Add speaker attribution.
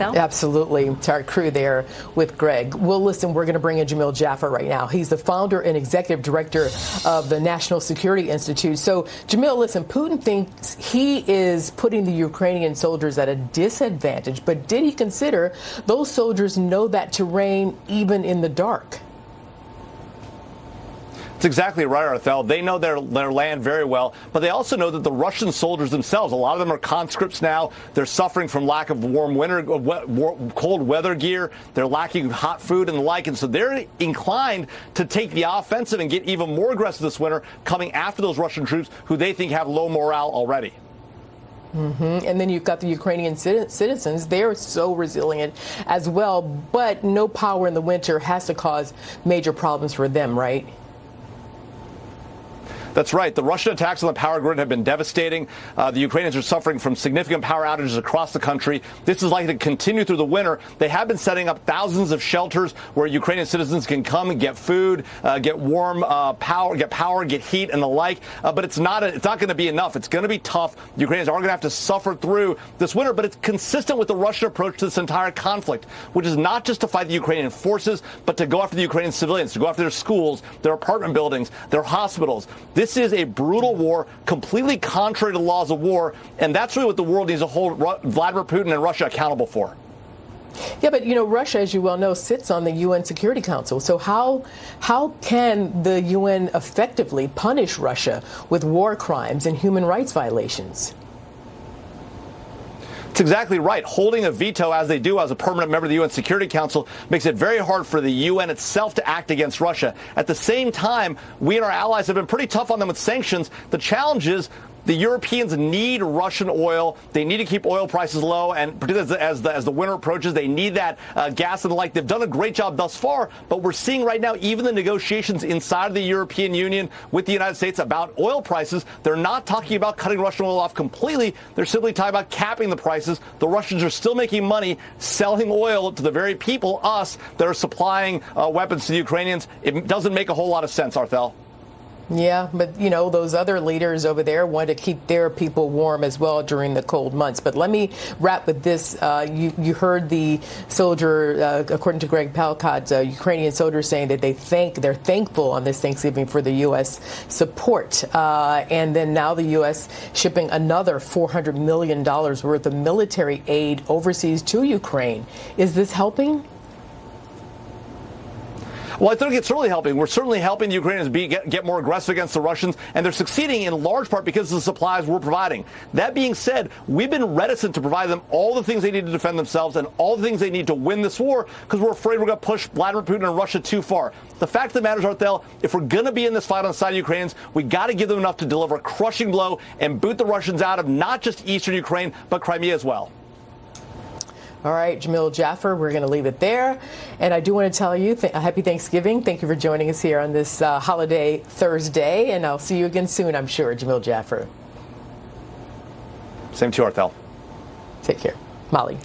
Speaker 1: Absolutely. To our crew there with Greg. Well, listen, we're going to bring in Jamil Jaffer right now. He's the founder and executive director of the National Security Institute. So, Jamil, listen, Putin thinks he is putting the Ukrainian soldiers at a disadvantage, but did he consider those soldiers know that terrain even in the dark?
Speaker 2: That's exactly right, Arthel. They know their land very well, but they also know that the Russian soldiers themselves, a lot of them are conscripts now. They're suffering from lack of warm winter, cold weather gear. They're lacking hot food and the like, and so they're inclined to take the offensive and get even more aggressive this winter, coming after those Russian troops who they think have low morale already.
Speaker 1: And then you've got the Ukrainian citizens. They're so resilient as well, but no power in the winter has to cause major problems for them, right?
Speaker 2: That's right. The Russian attacks on the power grid have been devastating. The Ukrainians are suffering from significant power outages across the country. This is likely to continue through the winter. They have been setting up thousands of shelters where Ukrainian citizens can come and get food, get warm power, get heat, and the like. But it's not going to be enough. It's going to be tough. The Ukrainians are going to have to suffer through this winter. But it's consistent with the Russian approach to this entire conflict, which is not just to fight the Ukrainian forces, but to go after the Ukrainian civilians, to go after their schools, their apartment buildings, their hospitals. This is a brutal war, completely contrary to the laws of war, and that's really what the world needs to hold Vladimir Putin and Russia accountable for.
Speaker 1: Yeah, but, you know, Russia, as you well know, sits on the UN Security Council. So how can the UN effectively punish Russia with war crimes and human rights violations?
Speaker 2: That's exactly right. Holding a veto, as they do as a permanent member of the UN Security Council, makes it very hard for the UN itself to act against Russia. At the same time, we and our allies have been pretty tough on them with sanctions. The challenge is the Europeans need Russian oil. They need to keep oil prices low, and particularly as the winter approaches, they need that gas and the like. They've done a great job thus far, but we're seeing right now even the negotiations inside of the European Union with the United States about oil prices, they're not talking about cutting Russian oil off completely. They're simply talking about capping the prices. The Russians are still making money selling oil to the very people, us, that are supplying weapons to the Ukrainians. It doesn't make a whole lot of sense, Arthel.
Speaker 1: Yeah, but, you know, those other leaders over there want to keep their people warm as well during the cold months. But let me wrap with this. You heard the soldier, according to Greg Palkot, Ukrainian soldiers saying that they're thankful on this Thanksgiving for the U.S. support. And then now the U.S. shipping another $400 million worth of military aid overseas to Ukraine. Is this helping?
Speaker 2: Well, I think it's really helping. We're certainly helping the Ukrainians get more aggressive against the Russians, and they're succeeding in large part because of the supplies we're providing. That being said, we've been reticent to provide them all the things they need to defend themselves and all the things they need to win this war because we're afraid we're going to push Vladimir Putin and Russia too far. The fact of the matter is, Arthel, if we're going to be in this fight on the side of the Ukrainians, we got to give them enough to deliver a crushing blow and boot the Russians out of not just eastern Ukraine, but Crimea as well.
Speaker 1: All right, Jamil Jaffer, we're going to leave it there. And I do want to tell you, happy Thanksgiving. Thank you for joining us here on this holiday Thursday. And I'll see you again soon, I'm sure, Jamil Jaffer.
Speaker 2: Same to you, Arthel.
Speaker 1: Take care. Molly.